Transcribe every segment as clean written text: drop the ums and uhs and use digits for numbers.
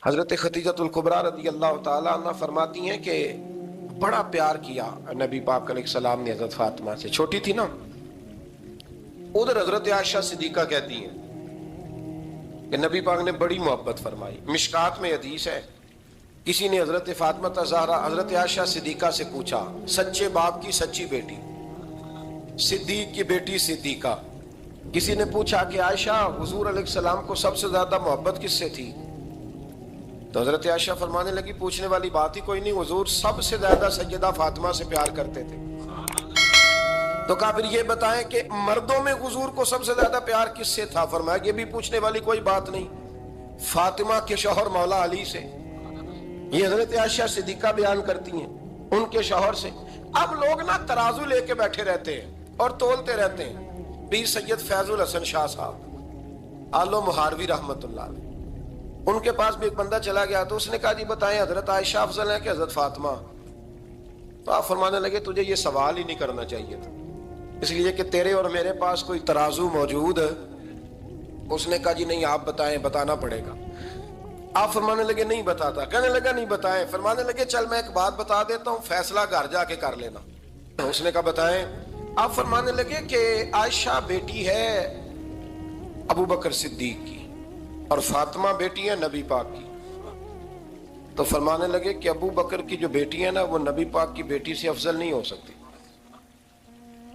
حضرت خدیجۃ الکبریٰ رضی اللہ تعالیٰ عنہ فرماتی ہیں کہ بڑا پیار کیا نبی پاک علیہ السلام نے حضرت فاطمہ سے، چھوٹی تھی نا۔ ادھر حضرت عائشہ صدیقہ کہتی ہیں کہ نبی پاک نے بڑی محبت فرمائی۔ مشکات میں حدیث ہے، کسی نے حضرت فاطمہ زہرا حضرت عائشہ صدیقہ سے پوچھا، سچے باپ کی سچی بیٹی، صدیق کی بیٹی صدیقہ، کسی نے پوچھا کہ عائشہ حضور علیہ السلام کو سب سے زیادہ محبت کس سے تھی؟ تو حضرت عائشہ فرمانے لگی پوچھنے والی بات ہی کوئی نہیں، حضور سب سے زیادہ سیدہ فاطمہ سے پیار کرتے تھے۔ تو کہا پھر یہ بتائیں کہ مردوں میں حضور کو سب سے زیادہ پیار کس سے تھا؟ فرمایا یہ بھی پوچھنے والی کوئی بات نہیں، فاطمہ کے شوہر مولا علی سے۔ یہ حضرت عائشہ صدیقہ بیان کرتی ہیں ان کے شوہر سے۔ اب لوگ نا ترازو لے کے بیٹھے رہتے ہیں اور تولتے رہتے ہیں۔ پیر سید فیض الحسن شاہ صاحب آلو مہاروی رحمت اللہ علیہ، ان کے پاس بھی ایک بندہ چلا گیا تو اس نے کہا جی بتائیں حضرت عائشہ افضل ہے کہ حضرت فاطمہ؟ تو آپ فرمانے لگے تجھے یہ سوال ہی نہیں کرنا چاہیے تھا، اس لیے کہ تیرے اور میرے پاس کوئی ترازو موجود ہے۔ اس نے کہا جی نہیں آپ بتائیں، بتانا پڑے گا۔ آپ فرمانے لگے نہیں بتاتا، کہنے لگا نہیں بتائیں، فرمانے لگے چل میں ایک بات بتا دیتا ہوں، فیصلہ گھر جا کے کر لینا۔ اس نے کہا بتائیں۔ آپ فرمانے لگے کہ عائشہ بیٹی ہے ابو بکر صدیق کی اور فاطمہ بیٹی ہے نبی پاک کی۔ تو فرمانے لگے کہ ابو بکر کی جو بیٹی ہے نا وہ نبی پاک کی بیٹی سے افضل نہیں ہو سکتی۔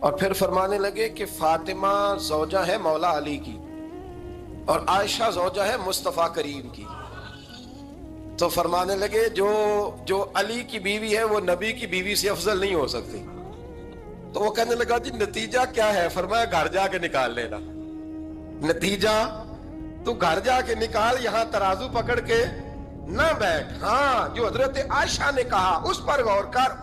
اور پھر فرمانے لگے کہ فاطمہ زوجہ ہے مولا علی کی اور عائشہ زوجہ ہے مصطفیٰ کریم کی۔ تو فرمانے لگے جو علی کی بیوی ہے وہ نبی کی بیوی سے افضل نہیں ہو سکتی۔ تو وہ کہنے لگا جی نتیجہ کیا ہے؟ فرمایا گھر جا کے نکال لینا، نتیجہ تو گھر جا کے نکال، یہاں ترازو پکڑ کے نہ بیٹھ۔ ہاں جو حضرت عائشہ نے کہا اس پر غور کر۔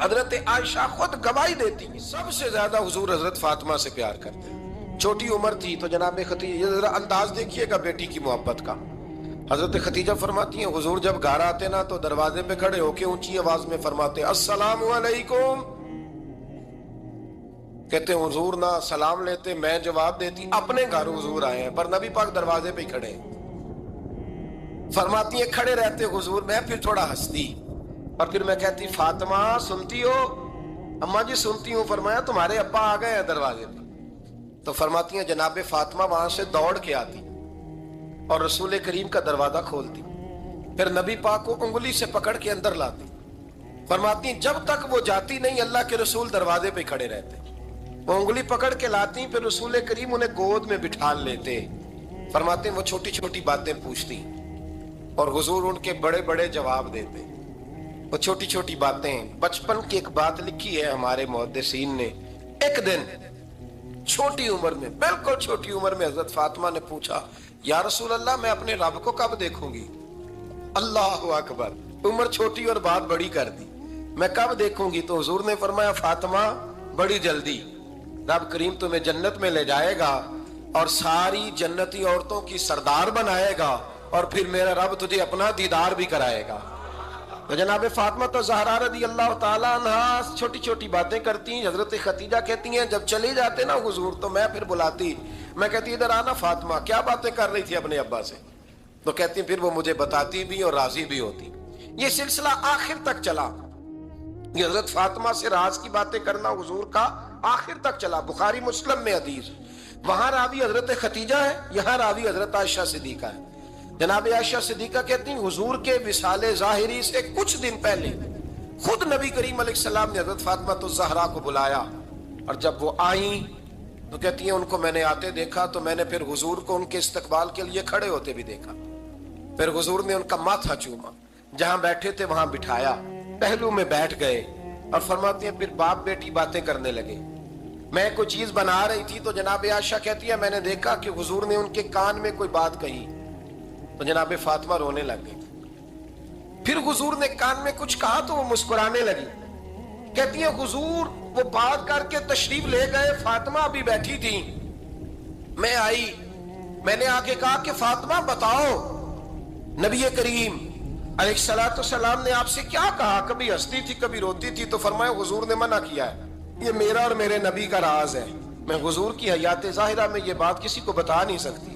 حضرت عائشہ خود گواہی دیتی سب سے زیادہ حضور حضرت فاطمہ سے پیار کرتے، چھوٹی عمر تھی تو جناب خدیجہ، ذرا انداز دیکھیے گا بیٹی کی محبت کا۔ حضرت خدیجہ فرماتی ہیں حضور جب گھر آتے نا تو دروازے پہ کھڑے ہو کے اونچی آواز میں فرماتے السلام علیکم۔ کہتے ہیں حضور نہ سلام لیتے، میں جواب دیتی، اپنے گھر حضور آئے ہیں پر نبی پاک دروازے پہ ہی کھڑے ہیں۔ فرماتی ہیں کھڑے رہتے حضور، میں پھر تھوڑا ہنستی اور پھر میں کہتی فاطمہ سنتی ہو؟ اماں جی سنتی ہوں۔ فرمایا تمہارے ابا آ گئے ہیں دروازے پہ۔ تو فرماتی ہیں جناب فاطمہ وہاں سے دوڑ کے آتی اور رسول کریم کا دروازہ کھولتی، پھر نبی پاک کو انگلی سے پکڑ کے اندر لاتی۔ فرماتی ہیں جب تک وہ جاتی نہیں اللہ کے رسول دروازے پہ کھڑے رہتے، وہ انگلی پکڑ کے لاتی، پھر رسول کریم انہیں گود میں بٹھا لیتے۔ فرماتے ہیں وہ چھوٹی چھوٹی باتیں پوچھتی اور حضور ان کے بڑے بڑے جواب دیتے۔ وہ چھوٹی چھوٹی باتیں، بچپن کی ایک بات لکھی ہے ہمارے محدثین نے، ایک دن چھوٹی عمر میں، بالکل چھوٹی عمر میں حضرت فاطمہ نے پوچھا یا رسول اللہ میں اپنے رب کو کب دیکھوں گی؟ اللہ اکبر، عمر چھوٹی اور بات بڑی کر دی، میں کب دیکھوں گی؟ تو حضور نے فرمایا فاطمہ بڑی جلدی، رب کریم تمہیں جنت میں لے جائے گا اور ساری جنتی عورتوں کی سردار بنائے گا اور پھر میرا رب تجھے اپنا دیدار بھی کرائے گا۔ تو جناب فاطمہ زہرا رضی اللہ تعالیٰ عنہ چھوٹی چھوٹی باتیں کرتی ہیں۔ حضرت خدیجہ کہتی ہیں جب چلے جاتے نا حضور تو میں پھر بلاتی، میں کہتی ادھر آنا فاطمہ، کیا باتیں کر رہی تھی اپنے ابا سے؟ تو کہتی پھر وہ مجھے بتاتی بھی اور راضی بھی ہوتی۔ یہ سلسلہ آخر تک چلا، یہ حضرت فاطمہ سے راز کی باتیں کرنا حضور کا آخر تک چلا۔ بخاری مسلم میں حدیث، وہاں راوی حضرت خدیجہ ہے، یہاں راوی حضرت عائشہ صدیقہ ہے۔ جناب عائشہ صدیقہ کہتی ہیں حضور کے وصال ظاہری سے کچھ دن پہلے خود نبی کریم علیہ السلام نے حضرت فاطمہ زہرا کو بلایا، اور جب وہ آئیں تو کہتی ہیں ان کو میں نے آتے دیکھا تو میں نے پھر حضور کو ان کے استقبال کے لیے کھڑے ہوتے بھی دیکھا، پھر حضور نے ان کا ماتھا چوما، جہاں بیٹھے تھے وہاں بٹھایا، پہلو میں بیٹھ گئے، اور فرماتی ہیں پھر باپ بیٹی باتیں کرنے لگے۔ میں کوئی چیز بنا رہی تھی تو جناب عائشہ کہتی ہے میں نے دیکھا کہ حضور نے ان کے کان میں کوئی بات کہی تو جناب فاطمہ رونے لگ گئی، پھر حضور نے کان میں کچھ کہا تو وہ مسکرانے لگی۔ کہتی ہیں حضور وہ بات کر کے تشریف لے گئے، فاطمہ ابھی بیٹھی تھی، میں آئی، میں نے آ کے کہا کہ فاطمہ بتاؤ نبی کریم علیہ السلام نے آپ سے کیا کہا؟ کبھی ہنستی تھی کبھی روتی تھی، تو فرمایا حضور نے منع کیا ہے، یہ میرا اور میرے نبی کا راز ہے، میں حضور کی حیات ظاہرہ میں یہ بات کسی کو بتا نہیں سکتی،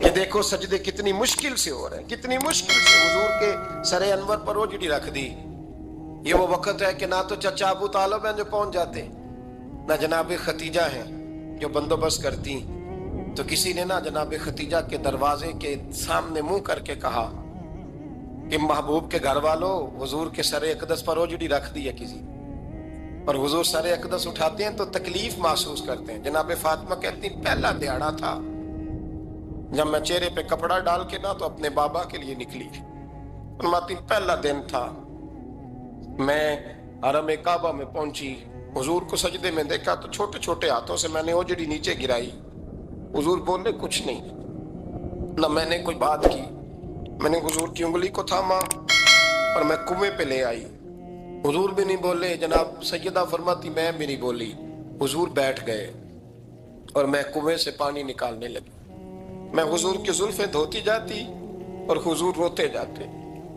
یہ دیکھو سجدے کتنی مشکل سے ہو رہے ہیں، کتنی مشکل سے حضور کے سر انور پر روجڑی رکھ دی۔ یہ وہ وقت ہے کہ نہ تو چچا ابو طالب ہیں جو پہنچ جاتے، نہ جناب ختیجہ ہیں جو بندوبست کرتی، تو کسی نے نہ جناب ختیجہ کے دروازے کے سامنے منہ کر کے کہا کہ محبوب کے گھر والوں حضور کے سر اقدس پر روجڑی رکھ دی ہے کسی، اور حضور سر اقدس اٹھاتے ہیں تو تکلیف محسوس کرتے ہیں۔ جناب فاطمہ کہتی پہلا دیہڑا تھا جب میں چہرے پہ کپڑا ڈال کے نہ تو اپنے بابا کے لیے نکلی، فرماتی پہلا دن تھا، میں حرم کعبہ میں پہنچی، حضور کو سجدے میں دیکھا تو چھوٹے چھوٹے ہاتھوں سے میں نے اوجڑی نیچے گرائی، حضور بولے کچھ نہیں، نہ میں نے کوئی بات کی، میں نے حضور کی انگلی کو تھاما اور میں کنویں پہ لے آئی، حضور بھی نہیں بولے، جناب سیدہ فرماتی میں بھی نہیں بولی، حضور بیٹھ گئے اور میں کنویں سے پانی نکالنے لگی، میں حضور کی زلفیں دھوتی جاتی اور حضور روتے جاتے،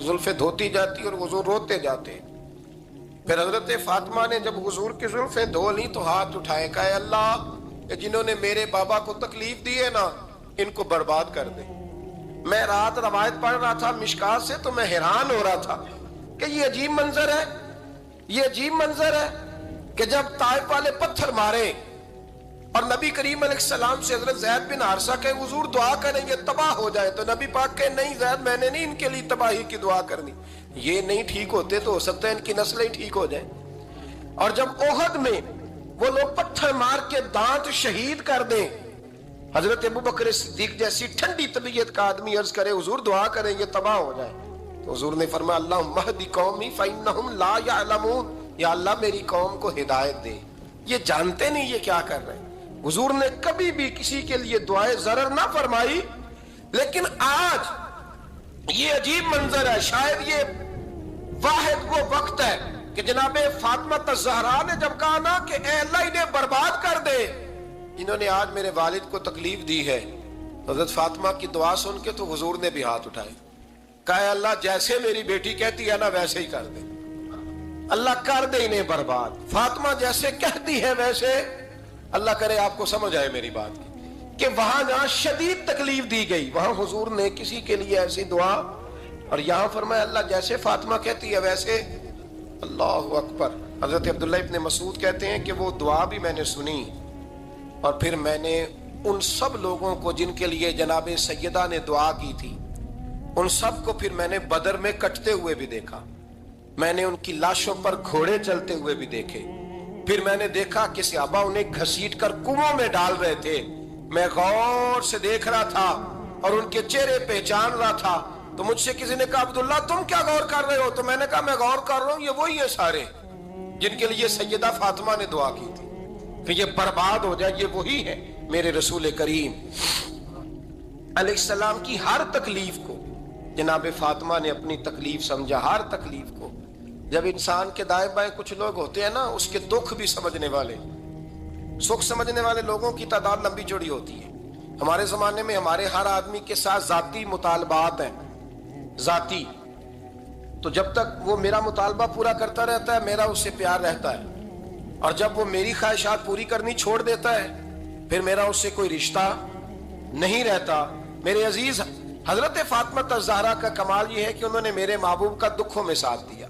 زلفیں دھوتی جاتی اور حضور روتے جاتے۔ پھر حضرت فاطمہ نے جب حضور کی زلفیں دھو لی تو ہاتھ اٹھائے، کہا اے اللہ کہ جنہوں نے میرے بابا کو تکلیف دی ہے نا ان کو برباد کر دے۔ میں رات روایت پڑھ رہا تھا مشکات سے تو میں حیران ہو رہا تھا کہ یہ عجیب منظر ہے، یہ عجیب منظر ہے کہ جب طائف والے پتھر مارے اور نبی کریم علیہ السلام سے حضرت زید بن حارثہ کہ حضور دعا کریں گے تباہ ہو جائے، تو نبی پاک کہ نہیں زید میں نے نہیں ان کے لیے تباہی کی دعا کرنی، یہ نہیں ٹھیک ہوتے تو ہو سکتا ہے ان کی نسلیں ٹھیک ہو جائیں۔ اور جب احد میں وہ لوگ پتھر مار کے دانت شہید کر دیں، حضرت ابوبکر صدیق جیسی ٹھنڈی طبیعت کا آدمی عرض کرے حضور دعا کریں گے تباہ ہو جائے، تو حضور نے فرمایا اللہم اہد قومی فإنہم لا یعلمون، یا اللہ میری قوم کو ہدایت دے، یہ جانتے نہیں یہ کیا کر رہے ہیں۔ حضور نے کبھی بھی کسی کے لیے دعائے ضرر نہ فرمائی، لیکن آج یہ عجیب منظر ہے، شاید یہ واحد وہ وقت ہے کہ جناب فاطمہ الزہرا نے جب کہا نا کہ اے اللہ انہیں برباد کر دے انہوں نے آج میرے والد کو تکلیف دی ہے، حضرت فاطمہ کی دعا سن کے تو حضور نے بھی ہاتھ اٹھائے، کہا اے اللہ جیسے میری بیٹی کہتی ہے نا ویسے ہی کر دے، اللہ کر دے انہیں برباد، فاطمہ جیسے کہتی ہے ویسے، اللہ کرے آپ کو سمجھ آئے میری بات کہ وہاں جہاں شدید تکلیف دی گئی وہاں حضور نے کسی کے لیے ایسی دعا، اور یہاں فرمایا اللہ جیسے فاطمہ کہتی ہے ویسے، اللہ اکبر۔ حضرت عبداللہ ابن مسعود کہتے ہیں کہ وہ دعا بھی میں نے سنی اور پھر میں نے ان سب لوگوں کو جن کے لیے جناب سیدہ نے دعا کی تھی ان سب کو پھر میں نے بدر میں کٹتے ہوئے بھی دیکھا، میں نے ان کی لاشوں پر گھوڑے چلتے ہوئے بھی دیکھے، پھر میں نے دیکھا کہ صحابہ انہیں گھسیٹ کر کنووں میں ڈال رہے تھے، میں غور سے دیکھ رہا تھا اور ان کے چہرے پہچان رہا تھا، تو مجھ سے کسی نے کہا عبداللہ تم کیا غور کر رہے ہو؟ تو میں نے کہا میں غور کر رہا ہوں یہ وہی ہیں سارے جن کے لیے سیدہ فاطمہ نے دعا کی تھی کہ یہ برباد ہو جائے، یہ وہی ہے میرے رسول کریم علیہ السلام کی ہر تکلیف کو جناب فاطمہ نے اپنی تکلیف سمجھا، ہر تکلیف کو۔ جب انسان کے دائیں بائیں کچھ لوگ ہوتے ہیں نا اس کے دکھ بھی سمجھنے والے، سکھ سمجھنے والے لوگوں کی تعداد لمبی چوڑی ہوتی ہے۔ ہمارے زمانے میں ہمارے ہر آدمی کے ساتھ ذاتی مطالبات ہیں، ذاتی، تو جب تک وہ میرا مطالبہ پورا کرتا رہتا ہے میرا اس سے پیار رہتا ہے، اور جب وہ میری خواہشات پوری کرنی چھوڑ دیتا ہے پھر میرا اس سے کوئی رشتہ نہیں رہتا۔ میرے عزیز حضرت فاطمہ الزہرا کا کمال یہ ہے کہ انہوں نے میرے محبوب کا دکھوں میں ساتھ دیا،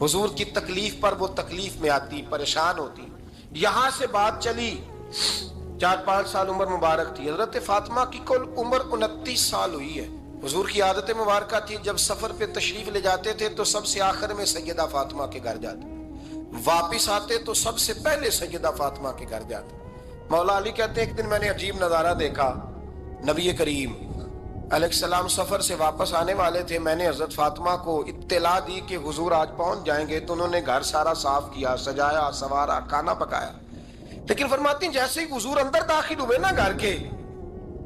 حضور کی تکلیف پر وہ تکلیف میں آتی، پریشان ہوتی۔ یہاں سے بات چلی 4-5 سال عمر مبارک تھی، حضرت فاطمہ کی کل عمر 29 سال ہوئی ہے۔ حضور کی عادت مبارکہ تھی جب سفر پہ تشریف لے جاتے تھے تو سب سے آخر میں سیدہ فاطمہ کے گھر جاتے، واپس آتے تو سب سے پہلے سیدہ فاطمہ کے گھر جاتے۔ مولا علی کہتے ہیں ایک دن میں نے عجیب نظارہ دیکھا، نبی کریم علیہ السلام سفر سے واپس آنے والے تھے، میں نے حضرت فاطمہ کو اطلاع دی کہ حضور آج پہنچ جائیں گے، تو انہوں نے گھر سارا صاف کیا، سجایا، سوارا، کھانا پکایا، لیکن فرماتی ہیں جیسے ہی حضور اندر داخل ہوئے نا گھر کے،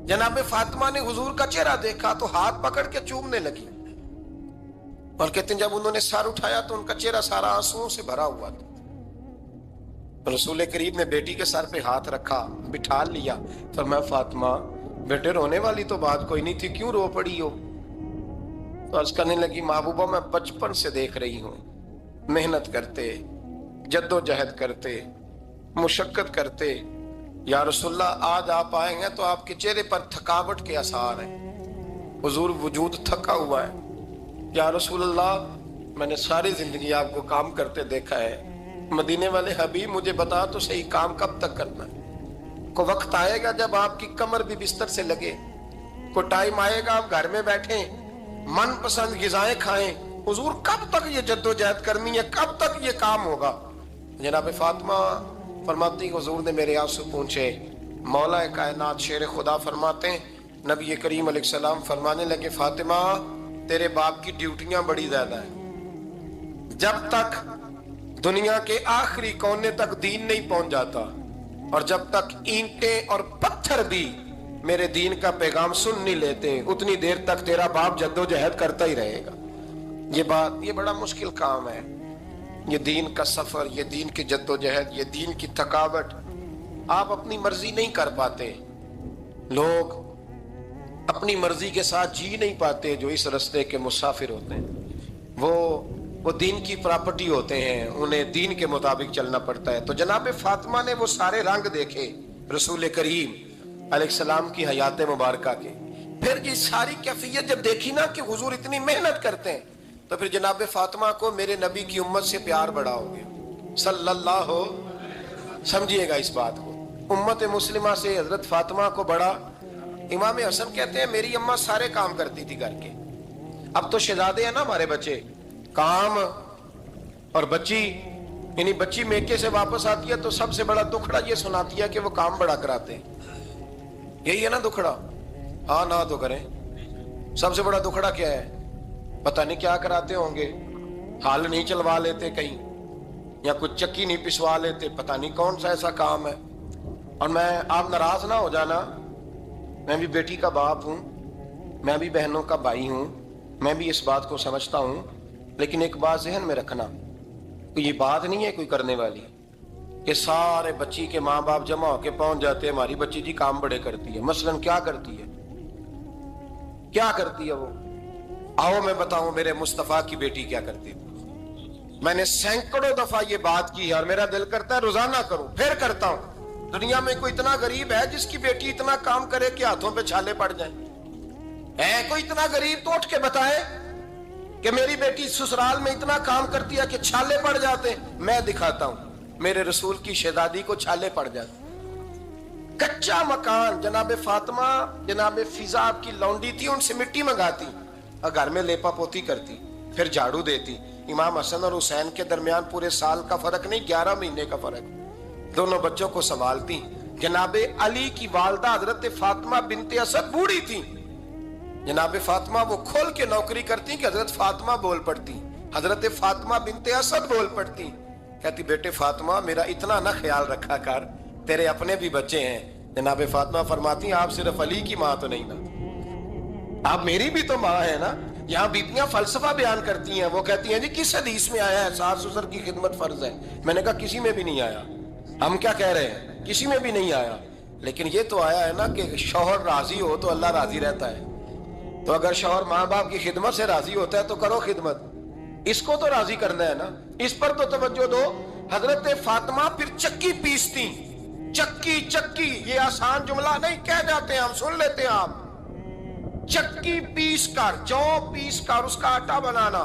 جناب فاطمہ نے حضور کا چہرہ دیکھا تو ہاتھ پکڑ کے چومنے لگی، اور کہتے ہیں جب انہوں نے سر اٹھایا تو ان کا چہرہ سارا آنسوؤں سے بھرا ہوا تھا۔ رسول کریم نے بیٹی کے سر پہ ہاتھ رکھا، بٹھا لیا، فرمایا فاطمہ بیٹے رونے والی تو بات کوئی نہیں تھی، کیوں رو پڑی ہو؟ تو عرض کرنے لگی محبوبہ میں بچپن سے دیکھ رہی ہوں محنت کرتے، جد و جہد کرتے، مشقت کرتے، یا رسول اللہ آج آپ آئے ہیں تو آپ کے چہرے پر تھکاوٹ کے آثار ہیں، حضور وجود تھکا ہوا ہے۔ یا رسول اللہ میں نے ساری زندگی آپ کو کام کرتے دیکھا ہے، مدینے والے حبیب مجھے بتا تو صحیح کام کب تک کرنا ہے؟ کوئی وقت آئے گا جب آپ کی کمر بھی بستر سے لگے، کوئی ٹائم آئے گا آپ گھر میں بیٹھیں من پسند غذائیں کھائیں، حضور کب تک یہ جدوجہد کرنی ہے، کب تک یہ کام ہوگا؟ جناب فاطمہ فرماتی حضور نے میرے آنسو پوچھے، مولا کائنات شیر خدا فرماتے ہیں نبی کریم علیہ السلام فرمانے لگے فاطمہ تیرے باپ کی ڈیوٹیاں بڑی زیادہ ہیں، جب تک دنیا کے آخری کونے تک دین نہیں پہنچ جاتا اور جب تک اینٹیں اور پتھر بھی میرے دین کا پیغام سن نہیں لیتے اتنی دیر تک تیرا باپ جدوجہد کرتا ہی رہے گا۔ یہ بڑا مشکل کام ہے، یہ دین کا سفر، یہ دین کی جدوجہد، یہ دین کی تھکاوٹ آپ اپنی مرضی نہیں کر پاتے۔ لوگ اپنی مرضی کے ساتھ جی نہیں پاتے جو اس رستے کے مسافر ہوتے ہیں، وہ دین کی پراپرٹی ہوتے ہیں، انہیں دین کے مطابق چلنا پڑتا ہے۔ تو جناب فاطمہ نے وہ سارے رنگ دیکھے رسول کریم علیہ السلام کی حیات مبارکہ کے، پھر یہ ساری کیفیت جب دیکھی نا کہ حضور اتنی محنت کرتے ہیں تو پھر جناب فاطمہ کو میرے نبی کی امت سے پیار بڑا ہو گیا صلی اللہ ہو۔ سمجھیے گا اس بات کو، امت مسلمہ سے حضرت فاطمہ کو بڑا۔ امام حسن کہتے ہیں میری اماں سارے کام کرتی تھی گھر کے، اب تو شہزادے ہیں نا ہمارے بچے، کام اور بچی، یعنی بچی میکے سے واپس آتی ہے تو سب سے بڑا دکھڑا یہ سناتی ہے کہ وہ کام بڑا کراتے ہیں، یہی ہے نا دکھڑا؟ ہاں نہ تو کریں، سب سے بڑا دکھڑا کیا ہے؟ پتہ نہیں کیا کراتے ہوں گے، ہال نہیں چلوا لیتے کہیں یا کچھ چکی نہیں پسوا لیتے، پتہ نہیں کون سا ایسا کام ہے۔ اور آپ ناراض نہ ہو جانا، میں بھی بیٹی کا باپ ہوں، میں بھی بہنوں کا بھائی ہوں، میں بھی اس بات کو سمجھتا ہوں، لیکن ایک بات ذہن میں رکھنا، یہ بات نہیں ہے کوئی کرنے والی کہ سارے بچی کے ماں باپ جمع ہو کے پہنچ جاتے ہیں ہماری بچی جی کام بڑے کرتی ہے۔ مثلاً کیا کرتی ہے؟ کیا کرتی ہے وہ؟ آؤ میں بتاؤں میرے مصطفیٰ کی بیٹی کیا کرتی تھی۔ میں نے سینکڑوں دفعہ یہ بات کی ہے اور میرا دل کرتا ہے روزانہ کروں، پھر کرتا ہوں۔ دنیا میں کوئی اتنا غریب ہے جس کی بیٹی اتنا کام کرے کہ ہاتھوں پہ چھالے پڑ جائیں؟ ہے کوئی اتنا غریب تو اٹھ کے بتائے کہ میری بیٹی سسرال میں اتنا کام کرتی ہے کہ چھالے پڑ جاتے ہیں؟ میں دکھاتا ہوں، میرے رسول کی شہزادی کو چھالے پڑ جاتے۔ کچا مکان، جناب فاطمہ جناب فضا آپ کی لونڈی تھی، ان سے مٹی منگاتی اور گھر میں لیپا پوتی کرتی، پھر جھاڑو دیتی۔ امام حسن اور حسین کے درمیان پورے سال کا فرق نہیں، 11 مہینے کا فرق، دونوں بچوں کو سنبھالتی۔ جناب علی کی والدہ حضرت فاطمہ بنت اسد بوڑھی تھی، جناب فاطمہ وہ کھول کے نوکری کرتی کہ حضرت فاطمہ بول پڑتی، حضرت فاطمہ بنت اسد بول پڑتی، کہتی بیٹے فاطمہ میرا اتنا نہ خیال رکھا کر، تیرے اپنے بھی بچے ہیں۔ جناب فاطمہ فرماتی ہیں آپ صرف علی کی ماں تو نہیں نا، آپ میری بھی تو ماں ہے نا۔ یہاں بیبیاں فلسفہ بیان کرتی ہیں، وہ کہتی ہیں جی کس حدیث میں آیا ہے ساس سسر کی خدمت فرض ہے؟ میں نے کہا کسی میں بھی نہیں آیا۔ ہم کیا کہہ رہے ہیں؟ کسی میں بھی نہیں آیا، لیکن یہ تو آیا ہے نا کہ شوہر راضی ہو تو اللہ راضی رہتا ہے۔ تو اگر شوہر ماں باپ کی خدمت سے راضی ہوتا ہے تو کرو خدمت، اس کو تو راضی کرنا ہے نا، اس پر تو توجہ دو۔ حضرت فاطمہ پھر چکی پیستی، چکی یہ آسان جملہ نہیں، کہہ جاتے ہیں ہم، سن لیتے ہیں آپ، چکی پیس کر، جو پیس کر اس کا آٹا بنانا،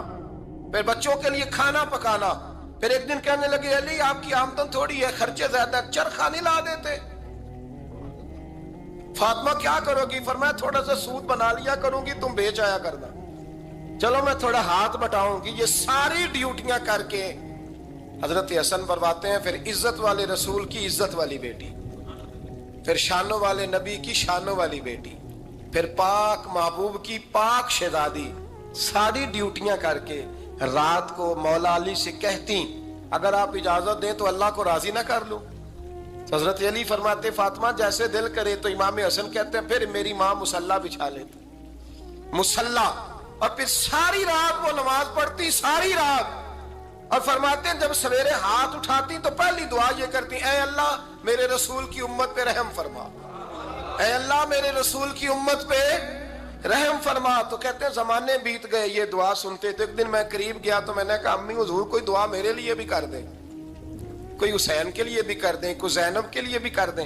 پھر بچوں کے لیے کھانا پکانا۔ پھر ایک دن کہنے لگے علی آپ کی آمدن تھوڑی ہے، خرچے زیادہ، چرخہ نہیں لا دیتے؟ فاطمہ کیا کرو گی؟ فرمایا تھوڑا سا سود بنا لیا کروں گی، تم بیچ آیا کرنا، چلو میں تھوڑا ہاتھ بٹاؤں گی۔ یہ ساری ڈیوٹیاں کر کے حضرت حسن فرماتے ہیں پھر عزت والے رسول کی عزت والی بیٹی، پھر شانوں والے نبی کی شانوں والی بیٹی، پھر پاک محبوب کی پاک شہزادی، ساری ڈیوٹیاں کر کے رات کو مولا علی سے کہتی اگر آپ اجازت دیں تو اللہ کو راضی نہ کر لوں؟ حضرت علی فرماتے فاطمہ جیسے دل کرے۔ تو امام حسن کہتے ہیں پھر میری ماں مصلی بچھا لیتی، مصلی، اور پھر ساری رات وہ نماز پڑھتی، ساری رات، اور فرماتے ہیں جب سویرے ہاتھ اٹھاتی تو پہلی دعا یہ کرتی اے اللہ میرے رسول کی امت پہ رحم فرما، اے اللہ میرے رسول کی امت پہ رحم فرما۔ تو کہتے ہیں زمانے بیت گئے یہ دعا سنتے تھے۔ ایک دن میں قریب گیا تو میں نے کہا امی حضور کوئی دعا میرے لیے بھی کر دیں، کوئی حسین کے لیے بھی کر دیں، کوئی زینب کے لیے بھی کر دیں۔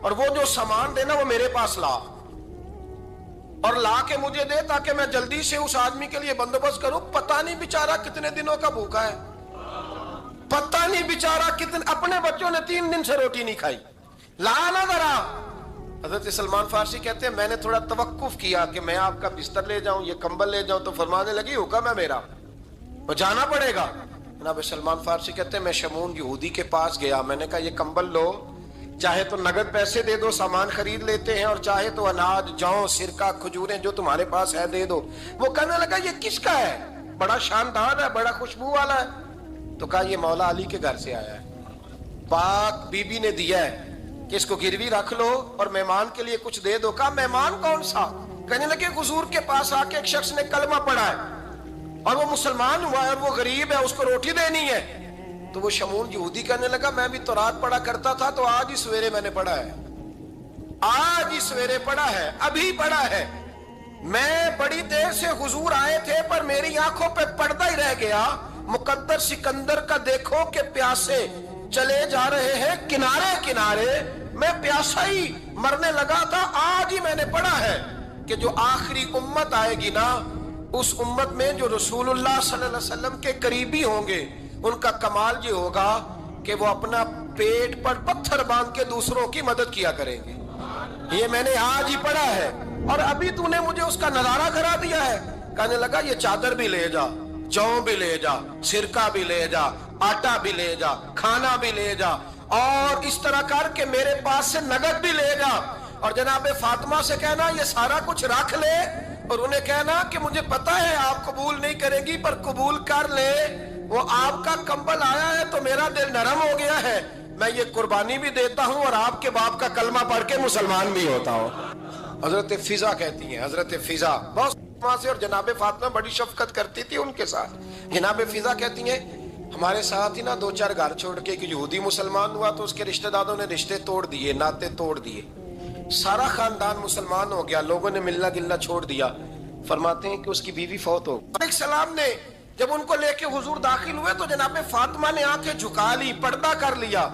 اور وہ جو سامان دینا وہ میرے پاس لا، اور لا کے مجھے دے تاکہ میں جلدی سے اس آدمی کے لیے بندوبست کروں. پتہ نہیں بیچارہ کتنے دنوں کا بھوکا ہے، پتہ نہیں بیچارہ کتنے، اپنے بچوں نے 3 دن سے روٹی نہیں کھائی. لا نہ ذرا. حضرت سلمان فارسی کہتے ہیں میں نے تھوڑا توقف کیا کہ میں آپ کا بستر لے جاؤں، یہ کمبل لے جاؤں، تو فرمانے لگی حکم ہے میرا، وہ جانا پڑے گا. جناب سلمان فارسی کہتے ہیں میں شمون یہودی کے پاس گیا، میں نے کہا یہ کمبل لو، چاہے تو نگد پیسے دے دو، سامان خرید لیتے ہیں، اور چاہے تو اناج، جوں، سرکہ، کھجوریں جو تمہارے پاس ہے دے دو. وہ کہنے لگا یہ کس کا ہے؟ بڑا شاندار ہے، بڑا خوشبو والا ہے. تو کہا یہ مولا علی کے گھر سے آیا ہے، پاک بی بی نے دیا ہے کہ اس کو گروی رکھ لو اور مہمان کے لیے کچھ دے دو. کہا مہمان کون سا؟ کہنے لگے حضور کے پاس آ کے ایک شخص نے کلمہ پڑھا ہے اور وہ مسلمان ہوا ہے اور وہ غریب ہے، اس کو روٹی دینی ہے. تو وہ شمون یہودی کہنے لگا میں بھی تورات پڑھا کرتا تھا، تو آج ہی سویرے میں نے پڑھا ہے، آج ہی سویرے پڑھا ہے، ابھی پڑھا ہے. میں بڑی دیر سے حضور آئے تھے پر میری آنکھوں پہ پردہ ہی رہ گیا. مقدر سکندر کا دیکھو کہ پیاسے چلے جا رہے ہیں کنارے کنارے، میں پیاسا ہی مرنے لگا تھا. آج ہی میں نے پڑھا ہے کہ جو آخری امت آئے گی نا، اس امت میں جو رسول اللہ صلی اللہ علیہ وسلم کے قریبی ہوں گے، ان کا کمال یہ ہوگا کہ وہ اپنا پیٹ پر پتھر باندھ کے دوسروں کی مدد کیا کریں گے. یہ میں نے آج ہی پڑھا ہے اور ابھی تو نے مجھے اس کا نظارہ کرا دیا ہے. کہنے لگا یہ چادر بھی لے جا، جوں بھی لے جا، سرکہ بھی لے جا، آٹا بھی لے جا، کھانا بھی لے جا، اور اس طرح کر کے میرے پاس سے نگد بھی لے جا، اور جناب فاطمہ سے کہنا یہ سارا کچھ رکھ لے، اور انہیں کہنا کہ مجھے پتا ہے آپ قبول نہیں کریں گی پر قبول کر لے، وہ آپ کا کمبل آیا ہے تو میرا دل نرم ہو گیا ہے، میں یہ قربانی بھی دیتا ہوں اور آپ کے باپ کا کلمہ پڑھ کے مسلمان بھی ہوتا ہوں. حضرت فضا کہتی ہیں، حضرت فضا بہت سے، اور جناب فاطمہ بڑی شفقت کرتی تھی ان کے ساتھ. جناب فضا کہتی ہیں ہمارے ساتھ ہی نا 2-4 گھر چھوڑ کے ایک یہودی مسلمان ہوا تو اس کے رشتہ داروں نے رشتے توڑ دیے، ناطے توڑ دیے، سارا خاندان مسلمان ہو گیا، لوگوں نے ملنا گلنا چھوڑ دیا. فرماتے ہیں کہ اس کی بیوی فوت ہو گئی. السلام نے جب ان کو لے کے حضور داخل ہوئے تو جناب فاطمہ نے آنکھیں جھکا لی، پردہ کر لیا.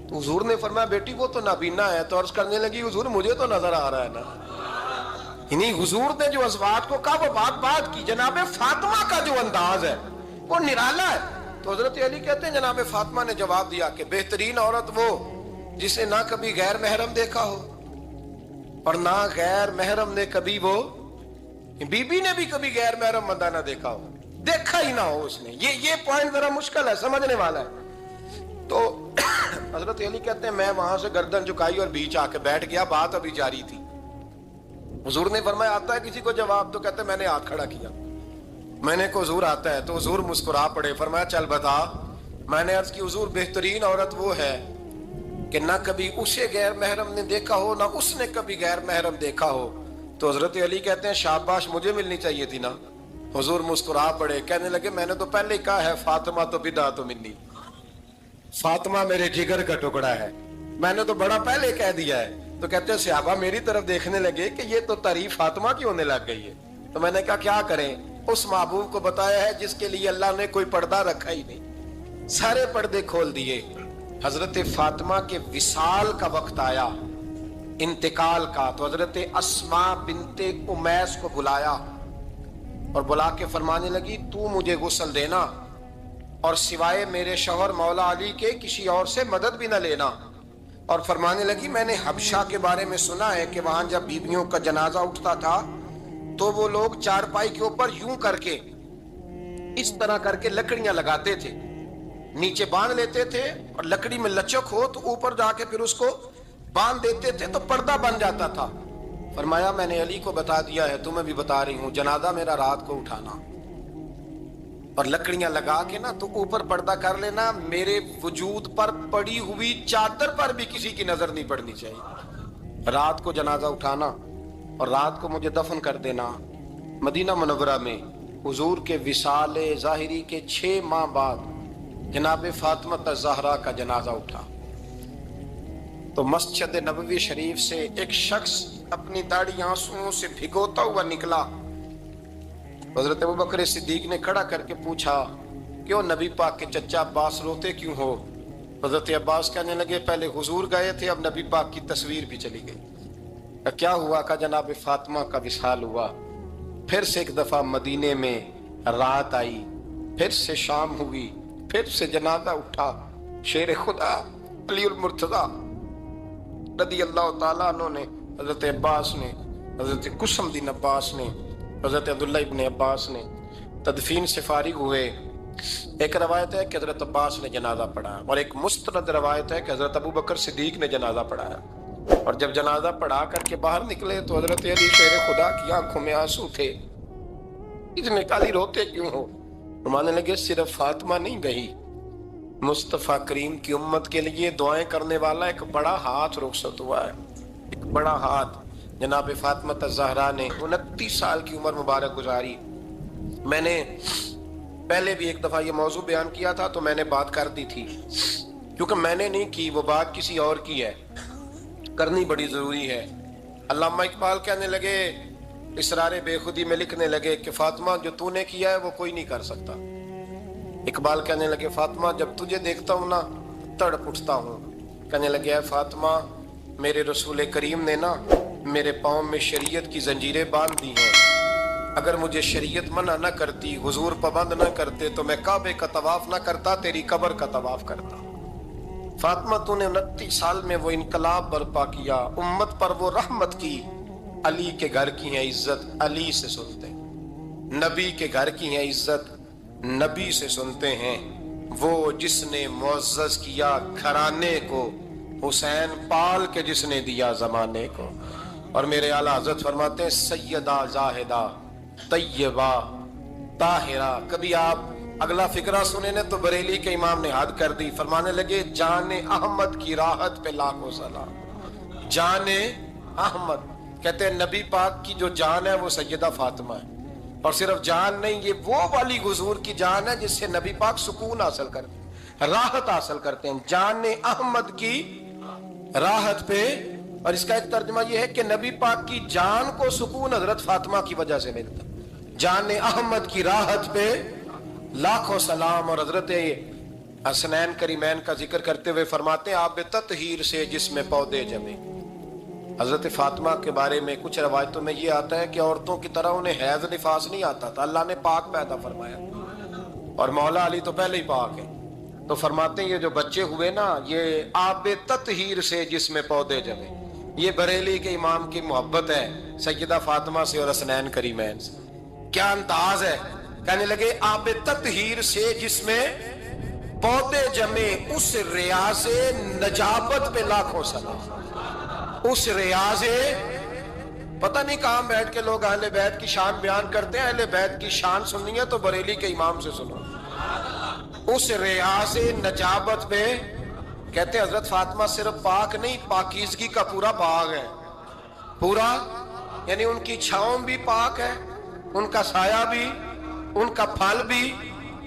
تو حضور نے فرمایا بیٹی وہ تو نابینا ہے. تو عرض کرنے لگی حضور مجھے تو نظر آ رہا ہے نا. یعنی حضور نے جو ازواج کو کہا وہ بات کی. جناب فاطمہ کا جو انداز ہے وہ نرالا ہے. تو حضرت علی کہتے ہیں جناب فاطمہ نے جواب دیا کہ بہترین عورت وہ جسے نہ کبھی غیر محرم دیکھا ہو اور نہ غیر محرم نے کبھی، وہ بی بی نے بھی کبھی غیر محرم بندہ نہ دیکھا ہو، دیکھا ہی نہ ہو اس نے. یہ پوائنٹ ذرا مشکل ہے، سمجھنے والا ہے. تو حضرت علی کہتے ہیں میں وہاں سے گردن جھکائی اور بیچ آ کے بیٹھ گیا، بات ابھی جاری تھی. حضور نے فرمایا آتا ہے کسی کو جواب؟ تو کہتے ہیں میں نے ہاتھ کھڑا کیا، میں نے کو حضور آتا ہے. تو حضور مسکرا پڑے، فرمایا چل بتا. میں نے عرض کی حضور بہترین عورت وہ ہے کہ نہ کبھی اسے غیر محرم نے دیکھا ہو نہ اس نے کبھی غیر محرم دیکھا ہو. تو حضرت علی کہتے ہیں شاباش مجھے ملنی چاہیے تھی نا. حضور مسکرا پڑے، کہنے لگے میں نے تو پہلے ہی کہا ہے فاطمہ تو بدعت منی، فاطمہ میرے جگر کا ٹکڑا ہے، میں نے تو بڑا پہلے کہہ دیا ہے. تو کہتے ہیں صحابہ میری طرف دیکھنے لگے کہ یہ تو تعریف فاطمہ کی ہونے لگ گئی ہے. تو میں نے کہا کیا کریں، اس محبوب کو بتایا ہے جس کے لیے اللہ نے کوئی پردہ رکھا ہی نہیں، سارے پردے کھول دیے. حضرت فاطمہ کے وصال کا وقت آیا، انتقال کا. تو حضرت اسماء بنت امیس کو بلایا اور بلا کے فرمانے لگی تو مجھے غسل دینا اور سوائے میرے شوہر مولا علی کے کسی اور سے مدد بھی نہ لینا. اور فرمانے لگی میں نے حبشہ کے بارے میں سنا ہے کہ وہاں جب بیویوں کا جنازہ اٹھتا تھا تو وہ لوگ چارپائی کے اوپر یوں کر کے اس طرح کر کے لکڑیاں لگاتے تھے، نیچے باندھ لیتے تھے اور لکڑی میں لچک ہو تو اوپر جا کے پھر اس کو باندھ دیتے تھے تو پردہ بن جاتا تھا. فرمایا میں نے علی کو بتا دیا ہے، تمہیں بھی بتا رہی ہوں، جنازہ میرا رات کو اٹھانا اور لکڑیاں لگا کے نا تو اوپر پردہ کر لینا، میرے وجود پر پڑی ہوئی چادر پر بھی کسی کی نظر نہیں پڑنی چاہیے. رات کو جنازہ اٹھانا اور رات کو مجھے دفن کر دینا. مدینہ منورہ میں حضور کے وصال ظاہری کے 6 ماہ بعد جناب فاطمہ الزہرا کا جنازہ اٹھا تو مسجد نبوی شریف سے ایک شخص اپنی داڑھی آنسوؤں سے بھگوتا ہوا نکلا. حضرت ابوبکر صدیق نے کھڑا کر کے پوچھا کیوں نبی پاک کے چچا عباس روتے کیوں ہو؟ حضرت عباس کہنے لگے پہلے حضور گئے تھے، اب نبی پاک کی تصویر بھی چلی گئی۔ کیا ہوا؟ کہ جناب فاطمہ کا وصال ہوا، پھر سے ایک دفعہ مدینے میں رات آئی، پھر سے شام ہوئی، پھر سے جنازہ اٹھا۔ شیر خدا علی المرتضیٰ رضی اللہ تعالیٰ عنہ نے، حضرت عباس نے، حضرت قسم بن عباس نے، حضرت عبداللہ ابن عباس نے تدفین سے فارغ ہوئے۔ ایک روایت ہے کہ حضرت عباس نے جنازہ پڑھا، اور ایک مستند روایت ہے کہ حضرت ابو بکر صدیق نے جنازہ پڑھایا۔ اور جب جنازہ پڑھا کر کے باہر نکلے تو حضرت علی شیر خدا کی آنکھوں میں آنسو تھے۔ اتنے کالی روتے کیوں ہو؟ فرمانے لگے صرف فاطمہ نہیں گئی، مصطفیٰ کریم کی امت کے لیے دعائیں کرنے والا ایک بڑا ہاتھ رخصت ہوا ہے، ایک بڑا ہاتھ۔ جناب فاطمہ الزہرا نے 29 سال کی عمر مبارک گزاری۔ میں نے پہلے بھی ایک دفعہ یہ موضوع بیان کیا تھا تو میں نے بات کر دی تھی، کیونکہ میں نے نہیں کی، وہ بات کسی اور کی ہے، کرنی بڑی ضروری ہے۔ علامہ اقبال کہنے لگے، اسرار بے خودی میں لکھنے لگے کہ فاطمہ جو تو نے کیا ہے وہ کوئی نہیں کر سکتا۔ اقبال کہنے لگے فاطمہ جب تجھے دیکھتا ہوں نا تڑپ اٹھتا ہوں۔ کہنے لگے اے فاطمہ میرے رسول کریم نے نا میرے پاؤں میں شریعت کی زنجیریں باندھ دی ہیں، اگر مجھے شریعت منع نہ کرتی، حضور پابند نہ کرتے تو میں کعبے کا طواف نہ کرتا، تیری قبر کا طواف کرتا۔ فاطمہ تو نے 29 سال میں وہ انقلاب برپا کیا، امت پر وہ رحمت کی۔ علی کے گھر کی ہے عزت، علی سے سنتے ہیں، نبی کے گھر کی ہے عزت، نبی سے سنتے ہیں۔ وہ جس نے معزز کیا گھرانے کو، حسین پال کے جس نے دیا زمانے کو۔ اور میرے اعلیٰ حضرت فرماتے ہیں سیدہ زاہدہ طیبہ طاہرہ۔ کبھی آپ اگلا فقرہ سنیں نے تو بریلی کے امام نے حد کر دی، فرمانے لگے جان احمد کی راحت پہ لاکھوں سلام۔ جان احمد کہتے ہیں نبی پاک کی جو جان ہے وہ سیدہ فاطمہ ہے، اور صرف جان نہیں، یہ وہ والی حضور کی جان ہے جس سے نبی پاک سکون حاصل کرتے ہیں، راحت حاصل کرتے ہیں۔ جان احمد کی راحت پہ، اور اس کا ایک ترجمہ یہ ہے کہ نبی پاک کی جان کو سکون حضرت فاطمہ کی وجہ سے ملتا۔ جان احمد کی راحت پہ لاکھوں سلام۔ اور حضرت حسنین کریمین کا ذکر کرتے ہوئے فرماتے ہیں آب تطہیر سے جس میں پودے جمے۔ حضرت فاطمہ کے بارے میں کچھ روایتوں میں یہ آتا ہے کہ عورتوں کی طرح انہیں حیض نفاس نہیں آتا تھا، اللہ نے پاک پیدا فرمایا، اور مولا علی تو پہلے ہی پاک ہے۔ تو فرماتے ہیں یہ جو بچے ہوئے نا یہ آب تطہیر سے جس میں پودے جمے۔ یہ بریلی کے امام کی محبت ہے سیدہ فاطمہ سے اور حسنین کریمین سے۔ کیا انداز ہے! کہنے لگے آب تطہیر سے جس میں پودے جمے، اس ریاض نجابت پہ لاکھوں سلام۔ اس ریاض، پتہ نہیں کہاں بیٹھ کے لوگ اہل بیت کی شان بیان کرتے ہیں، اہل بیت کی شان سننی ہے تو بریلی کے امام سے سنو۔ اس ریاض نجابت پہ کہتے ہیں حضرت فاطمہ صرف پاک نہیں، پاکیزگی کا پورا باغ ہے، پورا، یعنی ان کی چھاؤں بھی پاک ہے، ان کا سایہ بھی، ان کا پھل بھی،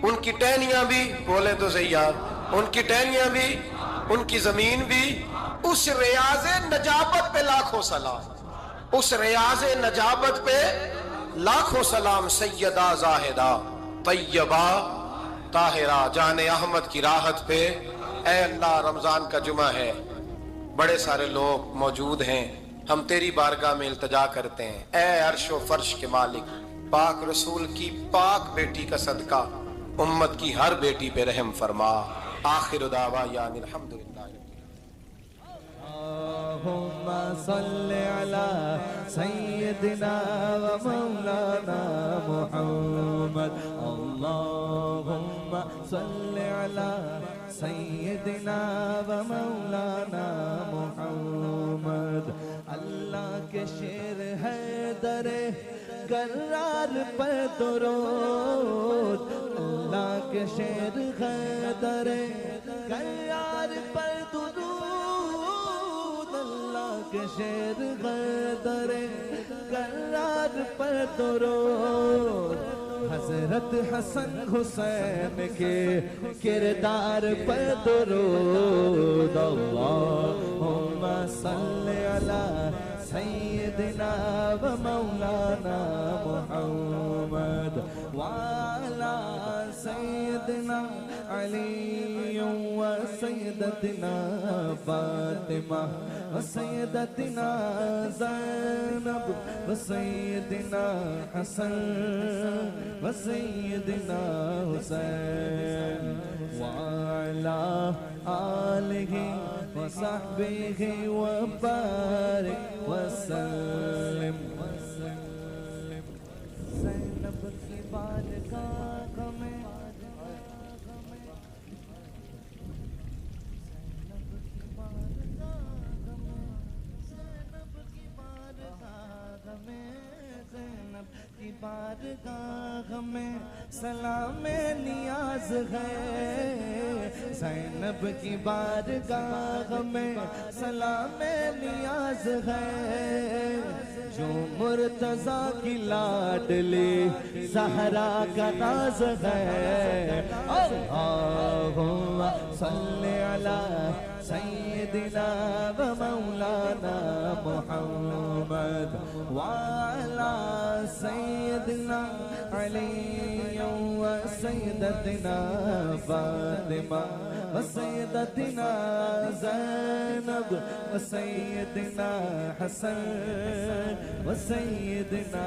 ان کی ٹہنیاں بھی، بولے تو صحیح یار، ان کی ٹہنیاں بھی، ان کی زمین بھی۔ اس ریاض نجابت پہ لاکھوں سلام، اس ریاض نجابت پہ لاکھوں سلام۔ سیدہ زاہدہ طیبہ طاہرہ، جان احمد کی راحت پہ۔ اے اللہ رمضان کا جمعہ ہے، بڑے سارے لوگ موجود ہیں، ہم تیری بارگاہ میں التجا کرتے ہیں، اے عرش و فرش کے مالک، پاک رسول کی پاک بیٹی کا صدقہ امت کی ہر بیٹی پہ رحم فرما۔ آخر دعوانا الحمدللہ۔ اللہم صل علی سیدنا و مولانا محمد، اللہم صل علی سیدنا و مولانا محمد۔ اللہ کے شیر ہے در کرار پر درود، اللہ کے شیر ہے در کرار پر درود، اللہ کے شیر ہے در کرار پر درود۔ حضرت حسن حسین کے کردار پر درود، اللہم صل علی سیدنا و مولانا محمد وعلی سیدنا سیدنا علی و سیدتنا فاطمہ و سیدتنا زینب و سیدنا حسن و سیدنا حسین وعلى آلہ وصحبہ وبارک وسلم زینب کی بارگاہ میں بارگاہ میں سلام نیاز ہے زینب کی بارگاہ میں سلام نیاز ہے جو مرتضیٰ کی لاڈلی زہرا کا ناز ہے اللہم صلی علی سیدنا و مولانا محمد وعلا سیدنا علی و سیدتنا فاطمہ و سیدتنا زینب و سیدنا حسن و سیدنا